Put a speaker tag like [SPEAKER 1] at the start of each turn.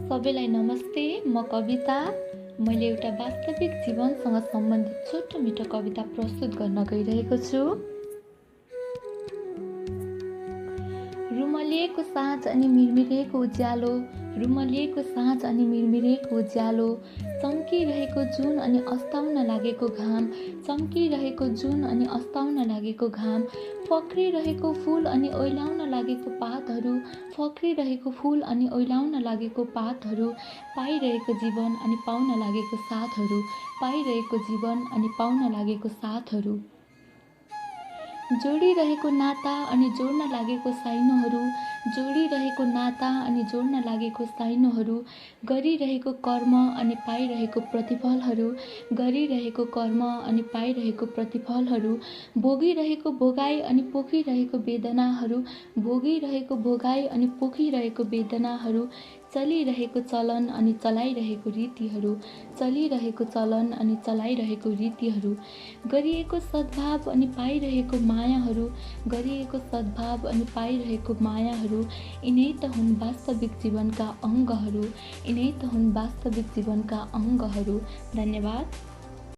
[SPEAKER 1] सबैलाई नमस्ते। म कविता। मैले एउटा वास्तविक जीवनसँग सम्बन्धित छोटो मिठो कविता प्रस्तुत गर्न गइरहेको छु। रुमलिएको साँझ अनि मिरमिरेको उज्यालो, रुमलिएको साँझ अनि मिरमिरेको उज्यालो, चम्किरहेको जुन अनि अस्ताउन लागेको घाम, चम्किरहेको जुन अनि अस्ताउन लागेको घाम, फक्रिरहेको फूल अनि ओइलाउन लागेको पातहरू, फक्रिरहेको फूल अनि ओइलाउन लागेको पातहरू, पाइरहेको जीवन अनि पाउन लागेको साथहरू, पाइरहेको जीवन अनि पाउन लागेको साथहरू, जोडिरहेको नाता अनि जोड्न लागेको साइनोहरू, जोडिरहेको नाता अनि जोड्न लागेको साइनोहरू, गरिरहेको कर्म अनि पाइरहेको प्रतिफलहरू, गरिरहेको कर्म अनि पाइरहेको प्रतिफलहरू, भोगिरहेको भोगाई अनि पोखिरहेको वेदनाहरू, भोगिरहेको भोगाई अनि पोखिरहेको वेदनाहरू, चलिरहेको चलन अनि चलाइरहेको रीतिहरू, चलिरहेको चलन अनि चलाइरहेको रीतिहरू, गरिएको सद्भाव अनि पाइरहेको मायाहरू, गरिएको सद्भाव अनि पाइरहेको मायाहरू, यिनै त हुन् वास्तविक जीवनका अङ्गहरू, यिनै त हुन् वास्तविक जीवनका अङ्गहरू। धन्यवाद।